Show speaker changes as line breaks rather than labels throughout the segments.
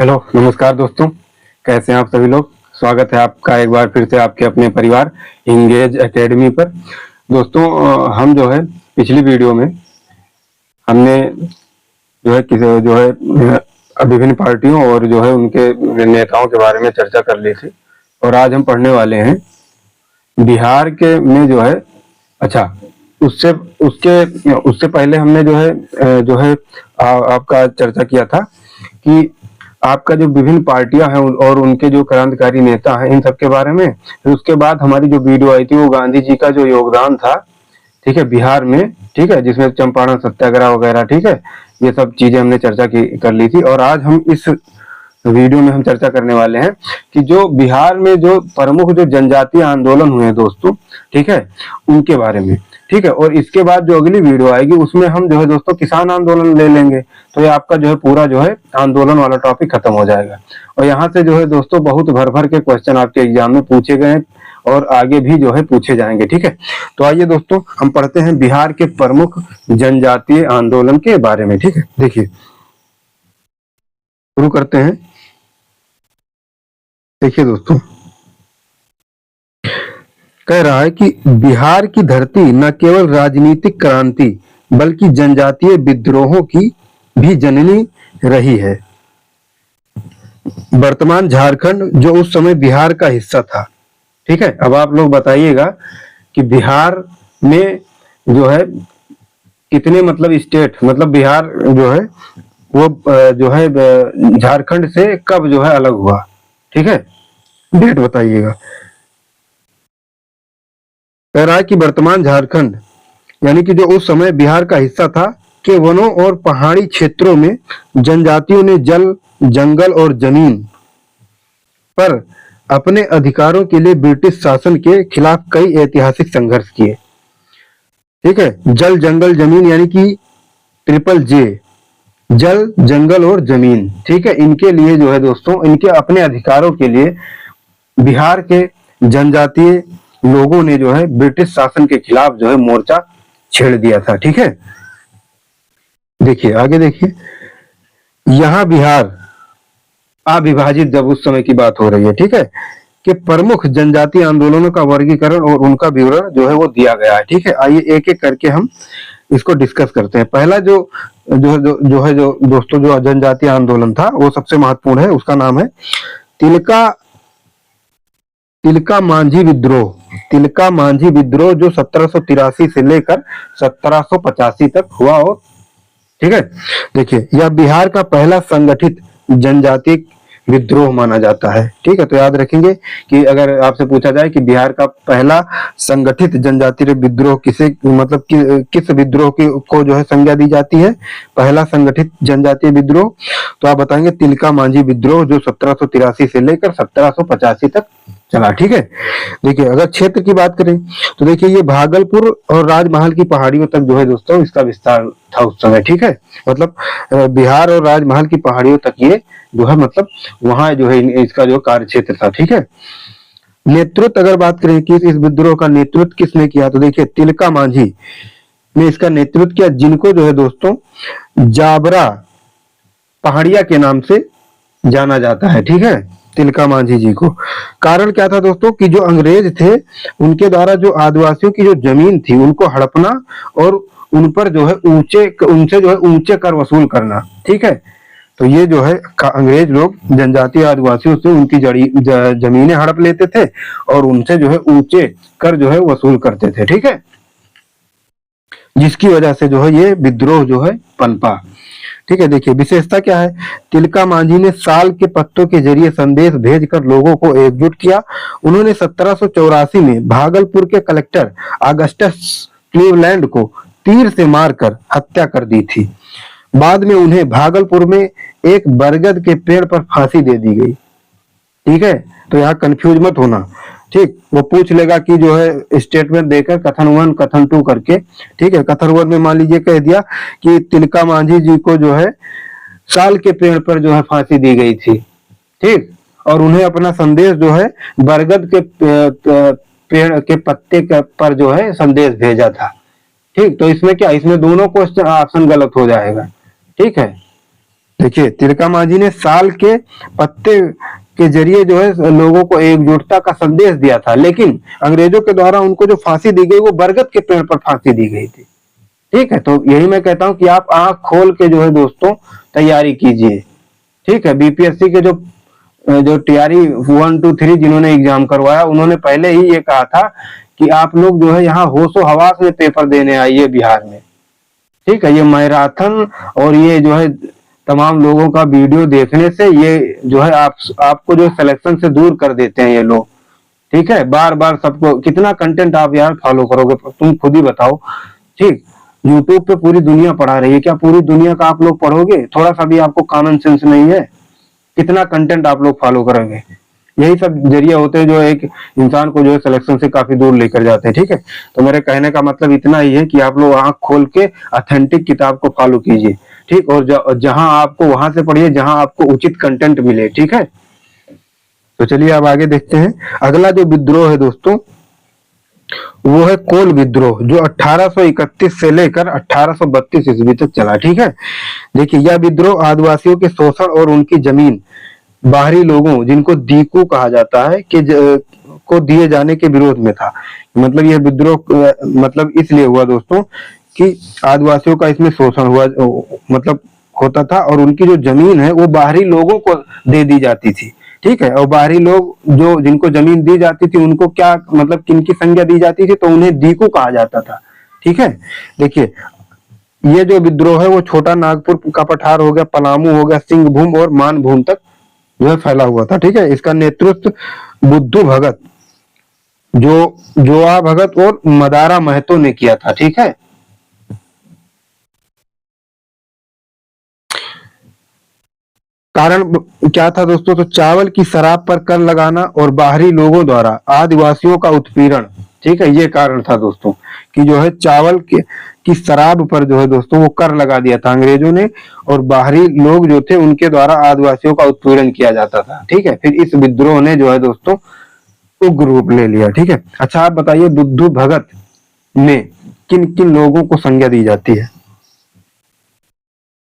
Hello नमस्कार दोस्तों, कैसे हैं आप सभी लोग। स्वागत है आपका एक बार फिर से आपके अपने परिवार इंगेज एकेडमी पर। दोस्तों हम जो है पिछली वीडियो में हमने जो है विभिन्न पार्टियों और जो है उनके नेताओं के बारे में चर्चा कर ली थी। और आज हम पढ़ने वाले हैं बिहार के में जो है अच्छा उससे उसके उससे पहले हमने आपका चर्चा किया था कि आपका जो विभिन्न पार्टियां हैं और उनके जो क्रांतिकारी नेता हैं इन सब के बारे में। फिर उसके बाद हमारी जो वीडियो आई थी वो गांधी जी का जो योगदान था, ठीक है, बिहार में, ठीक है, जिसमें चंपारण सत्याग्रह वगैरह, ठीक है, ये सब चीजें हमने चर्चा की कर ली थी। और आज हम इस वीडियो में हम चर्चा करने वाले हैं कि जो बिहार में जो प्रमुख जो जनजातीय आंदोलन हुए हैं दोस्तों, ठीक है, उनके बारे में, ठीक है। और इसके बाद जो अगली वीडियो आएगी उसमें हम जो है दोस्तों किसान आंदोलन ले लेंगे। तो ये आपका जो है पूरा जो है आंदोलन वाला टॉपिक खत्म हो जाएगा। और यहाँ से जो है दोस्तों बहुत भर भर के क्वेश्चन आपके एग्जाम में पूछे गए और आगे भी जो है पूछे जाएंगे, ठीक है। तो आइए दोस्तों हम पढ़ते हैं बिहार के प्रमुख जनजातीय आंदोलन के बारे में, ठीक है। देखिए शुरू करते हैं। देखिए दोस्तों, कह रहा है कि बिहार की धरती न केवल राजनीतिक क्रांति बल्कि जनजातीय विद्रोहों की भी जननी रही है। वर्तमान झारखंड जो उस समय बिहार का हिस्सा था, ठीक है। अब आप लोग बताइएगा कि बिहार में जो है कितने मतलब स्टेट, मतलब बिहार जो है वो जो है झारखंड से कब जो है अलग हुआ, ठीक है। डेट बताइएगा। कह रहा है कि वर्तमान झारखंड यानी कि जो उस समय बिहार का हिस्सा था के वनों और पहाड़ी क्षेत्रों में जनजातियों ने जल, जंगल और जमीन पर अपने अधिकारों के लिए ब्रिटिश शासन के खिलाफ कई ऐतिहासिक संघर्ष किए, ठीक है। जल, जंगल, जमीन यानी कि ट्रिपल जे, जल, जंगल और जमीन, ठीक है। इनके लिए जो है दोस्तों, इनके अपने अधिकारों के लिए बिहार के जनजातीय लोगों ने जो है ब्रिटिश शासन के खिलाफ जो है मोर्चा छेड़ दिया था, ठीक है। देखिए आगे देखिए, यहां बिहार अविभाजित, जब उस समय की बात हो रही है, ठीक है, कि प्रमुख जनजातीय आंदोलनों का वर्गीकरण और उनका विवरण जो है वो दिया गया है, ठीक है। आइए एक एक करके हम इसको डिस्कस करते हैं। पहला जो दोस्तों जो जनजातीय आंदोलन था वो सबसे महत्वपूर्ण है, उसका नाम है तिलका मांझी विद्रोह। तिलका मांझी विद्रोह जो 1783 से लेकर 1785 तक हुआ हो, ठीक है। देखिए यह बिहार का पहला संगठित जनजातीय विद्रोह माना जाता है, ठीक है। तो याद रखेंगे कि अगर आपसे पूछा जाए कि बिहार का पहला संगठित जनजातीय विद्रोह किसे, मतलब किस विद्रोह को जो है संज्ञा दी जाती है, पहला संगठित जनजातीय विद्रोह, तो आप बताएंगे तिलका मांझी विद्रोह जो 1783 से लेकर 1785 तक चला, ठीक है। देखिए अगर क्षेत्र की बात करें तो देखिए ये भागलपुर और राजमहल की पहाड़ियों तक जो है दोस्तों इसका विस्तार था उस समय, ठीक है। मतलब बिहार और राजमहल की पहाड़ियों तक ये जो है, मतलब वहां जो है इसका जो कार्य क्षेत्र था, ठीक है। नेतृत्व अगर बात करें कि इस विद्रोह का नेतृत्व किसने किया, तो देखिए तिलका मांझी ने इसका नेतृत्व किया, जिनको जो है दोस्तों जाबरा पहाड़िया के नाम से जाना जाता है, ठीक है, तिलका मांझी जी को। कारण क्या था दोस्तों कि जो अंग्रेज थे उनके द्वारा जो आदिवासियों की जो जमीन थी उनको हड़पना और उन पर जो है उनसे जो है ऊंचे कर वसूल करना, ठीक है। तो ये जो है अंग्रेज लोग जनजातीय आदिवासियों से उनकी जमीनें हड़प लेते थे और उनसे जो है ऊंचे कर जो है वसूल करते थे, ठीक है। जिसकी वजह से जो है ये विद्रोह जो है पनपा, ठीक है। देखिए विशेषता क्या है, तिलका मांझी ने साल के पत्तों के जरिए संदेश भेजकर लोगों को एकजुट किया। उन्होंने 1784 में भागलपुर के कलेक्टर अगस्टस क्लीवलैंड को तीर से मारकर हत्या कर दी थी। बाद में उन्हें भागलपुर में एक बरगद के पेड़ पर फांसी दे दी गई, ठीक है। तो यहाँ कंफ्यूज मत होना, ठीक। वो पूछ लेगा कि जो है स्टेटमेंट देकर कथन 1 कथन 2 करके, ठीक है। कथन 1 में मान लीजिए कह दिया कि तिलका मांझी जी को जो है साल के पेड़ पर जो है फांसी दी गई थी, ठीक, और उन्हें अपना संदेश जो है बरगद के पेड़ के पत्ते पर जो है संदेश भेजा था, ठीक। तो इसमें क्या, इसमें दोनों क्वेश्चन ऑप्शन गलत हो जाएगा, ठीक है। देखिए तिलका मांझी ने साल के पत्ते के जरिए जो है लोगों को एकजुटता का संदेश दिया था, लेकिन अंग्रेजों के द्वारा उनको जो फांसी दी गई वो बरगद के पेड़ पर फांसी दी गई थी। ठीक है, तो यही मैं कहता हूँ कि आप आंख खोल के जो है दोस्तों तैयारी कीजिए। ठीक है, बीपीएससी के जो टीआरई 1 2 3 जिन्होंने एग्जाम करवाया उन्होंने पहले ही ये कहा था कि आप लोग जो है यहाँ होशो हवास में पेपर देने आइए बिहार में। ठीक है, ये मैराथन और ये जो है तमाम लोगों का वीडियो देखने से ये जो है आपको जो सिलेक्शन से दूर कर देते हैं ये लोग। ठीक है, बार बार सबको कितना कंटेंट आप यार फॉलो करोगे, तुम खुद ही बताओ। ठीक, यूट्यूब पे पूरी दुनिया पढ़ा रही है, क्या पूरी दुनिया का आप लोग पढ़ोगे? थोड़ा सा भी आपको कॉमन सेंस नहीं है? कितना कंटेंट आप लोग फॉलो करेंगे? यही सब जरिए होते हैं जो एक इंसान को जो है सिलेक्शन से काफी दूर लेकर जाते हैं। ठीक है, तो मेरे कहने का मतलब इतना ही है कि आप लोग आंख खोल के ऑथेंटिक किताब को फॉलो कीजिए। ठीक, और जहां आपको वहां से पढ़िए जहां आपको उचित कंटेंट मिले। ठीक है, तो चलिए अब आगे देखते हैं। अगला जो विद्रोह है दोस्तों वो है कोल विद्रोह, जो 1831 से लेकर 1832 ईस्वी तक चला। ठीक है, देखिए यह विद्रोह आदिवासियों के शोषण और उनकी जमीन बाहरी लोगों जिनको दीकू कहा जाता है को दिए जाने के विरोध में था। मतलब यह विद्रोह मतलब इसलिए हुआ दोस्तों कि आदिवासियों का इसमें शोषण हुआ मतलब होता था और उनकी जो जमीन है वो बाहरी लोगों को दे दी जाती थी। ठीक है, और बाहरी लोग जो जिनको जमीन दी जाती थी उनको क्या मतलब किनकी संज्ञा दी जाती थी, तो उन्हें दीकू कहा जाता था। ठीक है, देखिए ये जो विद्रोह है वो छोटा नागपुर का पठार हो गया, पलामू हो गया, सिंहभूम और मानभूम तक जो है फैला हुआ था। ठीक है, इसका नेतृत्व बुद्धू भगत, जोआ भगत और मदारा महतो ने किया था। ठीक है, कारण क्या था दोस्तों? तो चावल की शराब पर कर लगाना और बाहरी लोगों द्वारा आदिवासियों का उत्पीड़न। ठीक है, ये कारण था दोस्तों कि जो है चावल की शराब पर जो है दोस्तों वो कर लगा दिया था अंग्रेजों ने और बाहरी लोग जो थे उनके द्वारा आदिवासियों का उत्पीड़न किया जाता था। ठीक है, फिर इस विद्रोह ने जो है दोस्तों उग्र रूप ले लिया। ठीक है, अच्छा आप बताइए बुद्धू भगत में किन किन लोगों को संज्ञा दी जाती है?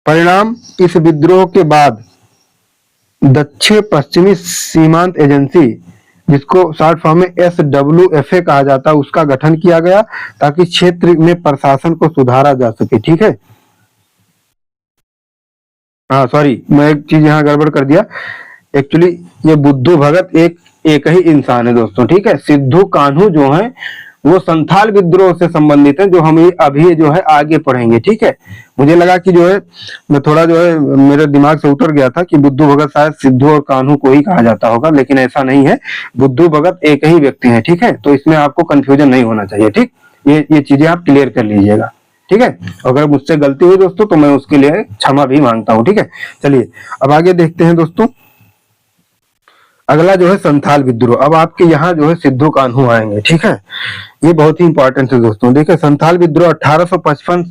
परिणाम, इस विद्रोह के बाद दक्षिण पश्चिमी सीमांत एजेंसी, जिसको शॉर्ट फॉर्म में SWFA कहा जाता है, उसका गठन किया गया ताकि क्षेत्र में प्रशासन को सुधारा जा सके। ठीक है, हाँ सॉरी मैं एक चीज यहाँ गड़बड़ कर दिया। एक्चुअली ये बुद्धू भगत एक ही इंसान है दोस्तों। ठीक है, सिद्धू कान्हू जो है वो संथाल विद्रोह से संबंधित है, जो हम ये अभी जो है आगे पढ़ेंगे। ठीक है, मुझे लगा कि जो है मैं थोड़ा जो है मेरे दिमाग से उतर गया था कि बुद्धू भगत शायद सिद्धू और कान्हू को ही कहा जाता होगा, लेकिन ऐसा नहीं है, बुद्धू भगत एक ही व्यक्ति है। ठीक है, तो इसमें आपको कंफ्यूजन नहीं होना चाहिए। ठीक, ये चीजें आप क्लियर कर लीजिएगा। ठीक है, अगर मुझसे गलती हुई दोस्तों तो मैं उसके लिए क्षमा भी मांगता हूँ। ठीक है, चलिए अब आगे देखते हैं दोस्तों। अगला जो है संथाल विद्रोह। अब आपके यहाँ जो है सिद्धू कान्हू आएंगे। ठीक है, ये बहुत ही इंपॉर्टेंट है दोस्तों। देखिए संथाल विद्रोह 1855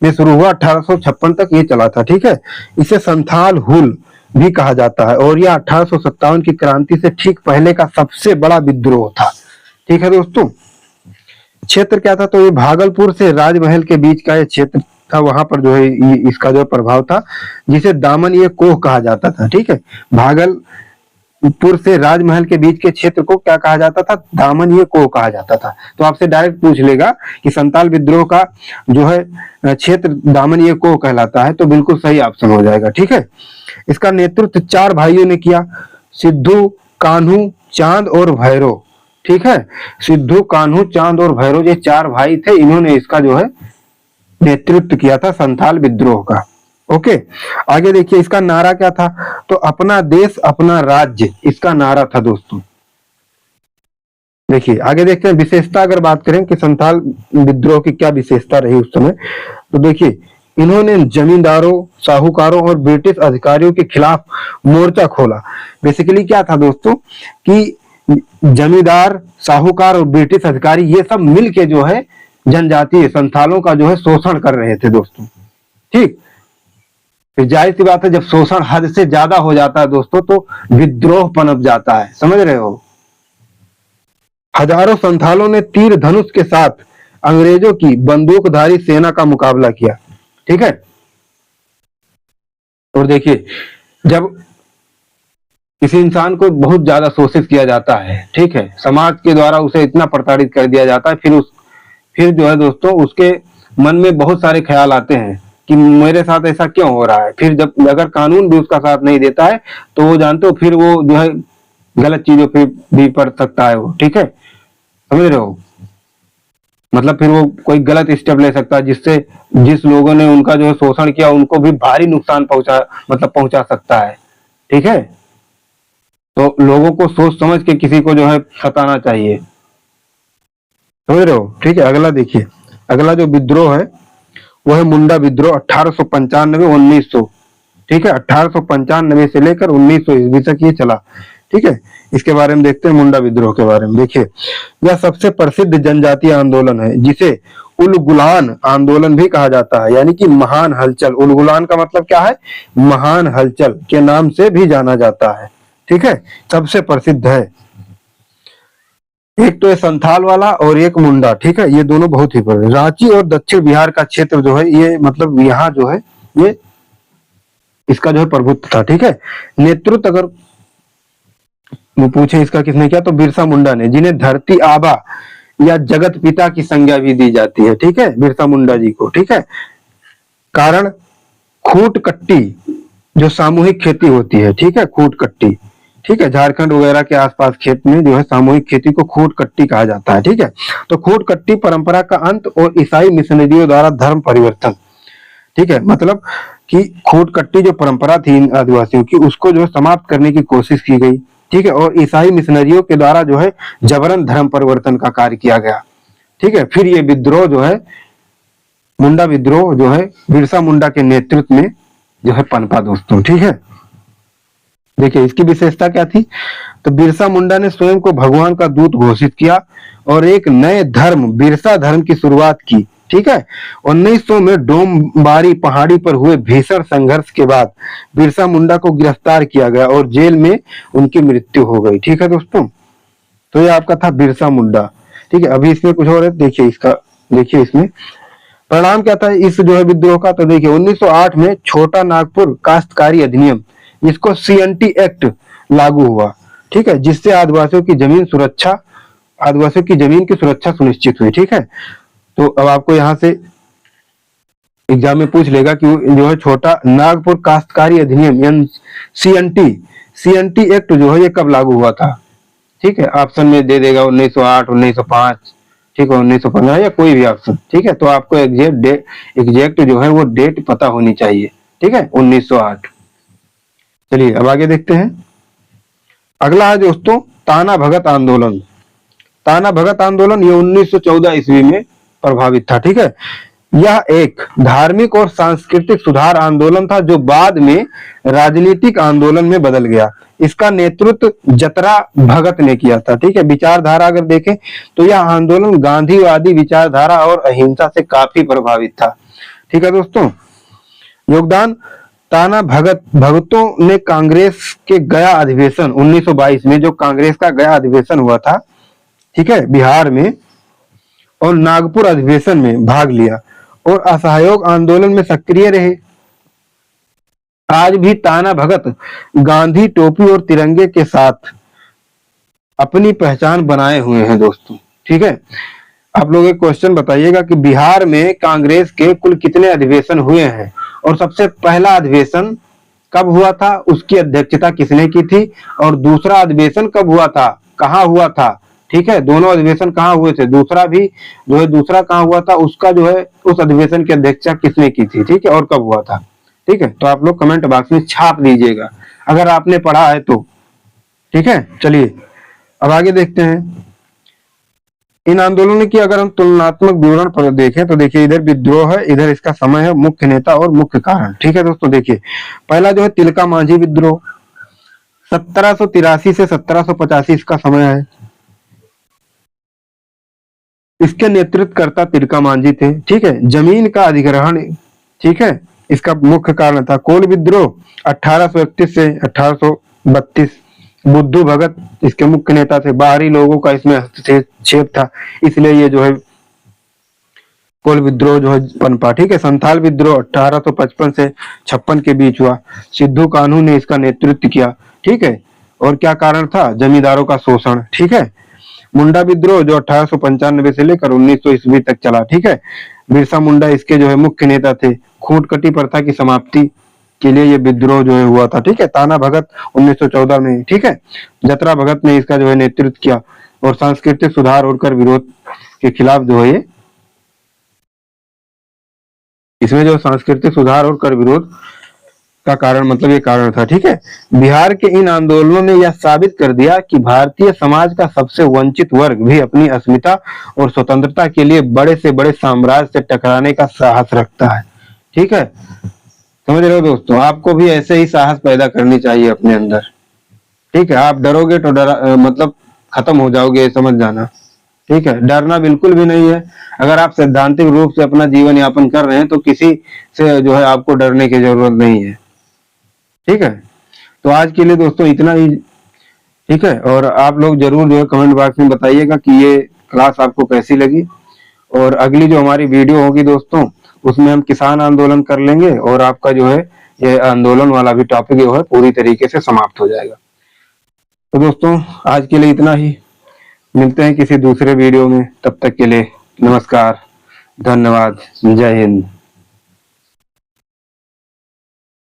में शुरू हुआ, 1856 तक ये चला था। ठीक है, इसे संथाल हुल भी कहा जाता है और यह 1857 की क्रांति से ठीक पहले का सबसे बड़ा विद्रोह था। ठीक है दोस्तों, क्षेत्र क्या था? तो ये भागलपुर से राजमहल के बीच का ये क्षेत्र था, वहां पर जो है इसका जो प्रभाव था, जिसे दामन ये कोह कहा जाता था। ठीक है, भागलपुर से राजमहल के बीच के क्षेत्र को क्या कहा जाता था? दामन ये कोह कहा जाता था। तो आपसे डायरेक्ट पूछ लेगा कि संताल विद्रोह का जो है क्षेत्र दामन ये कोह कहलाता है, तो बिल्कुल सही ऑप्शन हो जाएगा। ठीक है, इसका नेतृत्व 4 भाइयों ने किया, सिद्धू, कान्हू, चांद और भैरव। ठीक है, सिद्धू, कान्हू, चांद और भैरव ये 4 भाई थे, इन्होंने इसका जो है नेतृत्व किया था संथाल विद्रोह का। ओके, आगे देखिए इसका नारा क्या था? तो अपना देश अपना राज्य, इसका नारा था दोस्तों। देखिए आगे देखते हैं विशेषता, अगर बात करें कि संथाल विद्रोह की क्या विशेषता रही उस समय, तो देखिए इन्होंने जमींदारों, साहूकारों और ब्रिटिश अधिकारियों के खिलाफ मोर्चा खोला। बेसिकली क्या था दोस्तों कि जमींदार, साहूकार और ब्रिटिश अधिकारी ये सब मिलके जो है जनजातीय संथालों का जो है शोषण कर रहे थे दोस्तों। ठीक, फिर जाहिर सी बात है जब शोषण हद से ज्यादा हो जाता है दोस्तों तो विद्रोह पनप जाता है, समझ रहे हो। हजारों संथालों ने तीर धनुष के साथ अंग्रेजों की बंदूकधारी सेना का मुकाबला किया। ठीक है, और देखिए, जब किसी इंसान को बहुत ज्यादा शोषित किया जाता है, ठीक है, समाज के द्वारा उसे इतना प्रताड़ित कर दिया जाता है, फिर जो है दोस्तों उसके मन में बहुत सारे ख्याल आते हैं कि मेरे साथ ऐसा क्यों हो रहा है। फिर जब अगर कानून भी उसका साथ नहीं देता है तो वो जानते हो फिर वो जो है गलत चीजों पे भी पड़ सकता है वो, ठीक है, समझ रहे हो। मतलब फिर वो कोई गलत स्टेप ले सकता है जिससे जिस लोगों ने उनका जो है शोषण किया उनको भी भारी नुकसान पहुंचा सकता है, ठीक है। तो लोगों को सोच समझ के किसी को जो है सताना चाहिए, समझ रहे हो, ठीक है। अगला देखिए, अगला जो विद्रोह है वो है मुंडा विद्रोह 1895-1900, ठीक है, 1895 से लेकर 1900 ईस्वी तक ये चला, ठीक है। इसके बारे में देखते हैं मुंडा विद्रोह के बारे में। देखिए, यह सबसे प्रसिद्ध जनजातीय आंदोलन है जिसे उलगुलान आंदोलन भी कहा जाता है, यानी कि महान हलचल। उलगुलान का मतलब क्या है, महान हलचल के नाम से भी जाना जाता है, ठीक है, सबसे प्रसिद्ध है। एक तो ये संथाल वाला और एक मुंडा, ठीक है, ये दोनों बहुत ही बड़े। रांची और दक्षिण बिहार का क्षेत्र जो है ये मतलब यहाँ जो है ये इसका जो है प्रभुत्व था, ठीक है। नेतृत्व अगर वो पूछे इसका किसने किया तो बिरसा मुंडा ने, जिन्हें धरती आबा या जगत पिता की संज्ञा भी दी जाती है, ठीक है, बिरसा मुंडा जी को, ठीक है। कारण खूट कट्टी जो सामूहिक खेती होती है, ठीक है, खूट कट्टी, ठीक है, झारखंड वगैरह के आसपास खेत में जो है सामूहिक खेती को खूट कट्टी कहा जाता है, ठीक है। तो खूट कट्टी परंपरा का अंत और ईसाई मिशनरियों द्वारा धर्म परिवर्तन, ठीक है, मतलब कि खूट कट्टी जो परंपरा थी इन आदिवासियों की उसको जो है समाप्त करने की कोशिश की गई, ठीक है, और ईसाई मिशनरियों के द्वारा जो है जबरन धर्म परिवर्तन का कार्य किया गया, ठीक है। फिर ये विद्रोह जो है मुंडा विद्रोह जो है बिरसा मुंडा के नेतृत्व में जो है पनपा दोस्तों, ठीक है। देखिए इसकी विशेषता क्या थी, तो बिरसा मुंडा ने स्वयं को भगवान का दूत घोषित किया और एक नए धर्म बिरसा धर्म की शुरुआत की, ठीक है। 1900 में डोमबारी पहाड़ी पर हुए भीषण संघर्ष के बाद बिरसा मुंडा को गिरफ्तार किया गया और जेल में उनकी मृत्यु हो गई, ठीक है दोस्तों। तो ये आपका था बिरसा मुंडा, ठीक है। अभी इसमें कुछ और है, देखिए इसका, देखिए इसमें परिणाम क्या था इस जो है विद्रोह का। तो देखिए 1908 में छोटा नागपुर काश्तकारी अधिनियम, जिसको सीएनटी एक्ट लागू हुआ, ठीक है, जिससे आदिवासियों की जमीन की सुरक्षा सुनिश्चित हुई, ठीक है। तो अब आपको यहाँ से एग्जाम में पूछ लेगा कि जो है छोटा नागपुर काश्तकारी अधिनियम यानी सीएनटी एक्ट जो है ये कब लागू हुआ था, ठीक है। ऑप्शन में दे देगा 1908, 1905, ठीक है, 1915 या कोई भी ऑप्शन, ठीक है। तो आपको एग्जैक्ट जो है वो डेट पता होनी चाहिए, ठीक है, 1908। चलिए अब आगे देखते हैं। अगला है दोस्तों ताना भगत आंदोलन। ताना भगत आंदोलन ये 1914 ईस्वी में प्रभावित था, ठीक है। यह एक धार्मिक और सांस्कृतिक सुधार आंदोलन था जो बाद में राजनीतिक आंदोलन में बदल गया। इसका नेतृत्व जतरा भगत ने किया था, ठीक है। विचारधारा अगर देखें तो यह आंदोलन गांधीवादी विचारधारा और अहिंसा से काफी प्रभावित था, ठीक है दोस्तों। योगदान ताना भगतों ने कांग्रेस के गया अधिवेशन 1922 में, जो कांग्रेस का गया अधिवेशन हुआ था, ठीक है, बिहार में, और नागपुर अधिवेशन में भाग लिया और असहयोग आंदोलन में सक्रिय रहे। आज भी ताना भगत गांधी टोपी और तिरंगे के साथ अपनी पहचान बनाए हुए हैं दोस्तों, ठीक है। आप लोग एक क्वेश्चन बताइएगा कि बिहार में कांग्रेस के कुल कितने अधिवेशन हुए हैं और सबसे पहला अधिवेशन कब हुआ था, उसकी अध्यक्षता किसने की थी, और दूसरा अधिवेशन कब हुआ था, कहाँ हुआ था, ठीक है। दोनों अधिवेशन कहाँ हुए थे, दूसरा भी जो है दूसरा कहाँ हुआ था, उसका जो है उस अधिवेशन की अध्यक्षता किसने की थी, ठीक है, और कब हुआ था, ठीक है। तो आप लोग कमेंट बॉक्स में छाप दीजिएगा अगर आपने पढ़ा है तो, ठीक है। चलिए अब आगे देखते हैं इन आंदोलनों की अगर हम तुलनात्मक विवरण पर देखें तो देखिए इधर विद्रोह है, इधर इसका समय है, मुख्य नेता और मुख्य कारण, ठीक है दोस्तों। देखिए पहला जो है तिलका मांझी विद्रोह 1783 से 1785 इसका समय है। इसके नेतृत्वकर्ता तिलका मांझी थे, ठीक है। जमीन का अधिग्रहण, ठीक है, इसका मुख्य कारण था। कोल विद्रोह 1831 से 1832, बुद्धू भगत इसके मुख्य नेता थे। बाहरी लोगों का इसमें हस्तक्षेप था, इसलिए ये जो है कोल विद्रोह जो है पनपा, ठीक है। संथाल विद्रोह 1855 से 56 के बीच हुआ। सिद्धू कान्हू ने इसका नेतृत्व किया, ठीक है। और क्या कारण था? जमींदारों का शोषण, ठीक है। मुंडा विद्रोह जो 1895 से लेकर 1900 ईस्वी तक चला, ठीक है। बिरसा मुंडा इसके जो है मुख्य नेता थे। खूंटकटी प्रथा की समाप्ति के लिए ये विद्रोह जो है हुआ था, ठीक है। ताना भगत 1914 में, ठीक है। जतरा भगत ने इसका जो है नेतृत्व किया। और सांस्कृतिक सुधार और कर विरोध के खिलाफ जो है ये, इसमें जो सांस्कृतिक सुधार और कर विरोध का कारण, मतलब ये कारण था, ठीक है। बिहार के इन आंदोलनों ने यह साबित कर दिया कि भारतीय समाज का सबसे वंचित वर्ग भी अपनी अस्मिता और स्वतंत्रता के लिए बड़े से बड़े साम्राज्य से टकराने का साहस रखता है, ठीक है। समझ रहे हो दोस्तों? आपको भी ऐसे ही साहस पैदा करनी चाहिए अपने अंदर, ठीक है। आप डरोगे तो मतलब खत्म हो जाओगे, समझ जाना, ठीक है। डरना बिल्कुल भी नहीं है। अगर आप सैद्धांतिक रूप से अपना जीवन यापन कर रहे हैं तो किसी से जो है आपको डरने की जरूरत नहीं है, ठीक है। तो आज के लिए दोस्तों इतना ही, ठीक है। और आप लोग जरूर जो है कमेंट बॉक्स में बताइएगा कि ये क्लास आपको कैसी लगी। और अगली जो हमारी वीडियो होगी दोस्तों, उसमें हम किसान आंदोलन कर लेंगे और आपका जो है ये आंदोलन वाला भी टॉपिक जो है पूरी तरीके से समाप्त हो जाएगा। तो दोस्तों आज के लिए इतना ही, मिलते हैं किसी दूसरे वीडियो में। तब तक के लिए नमस्कार, धन्यवाद, जय हिंद।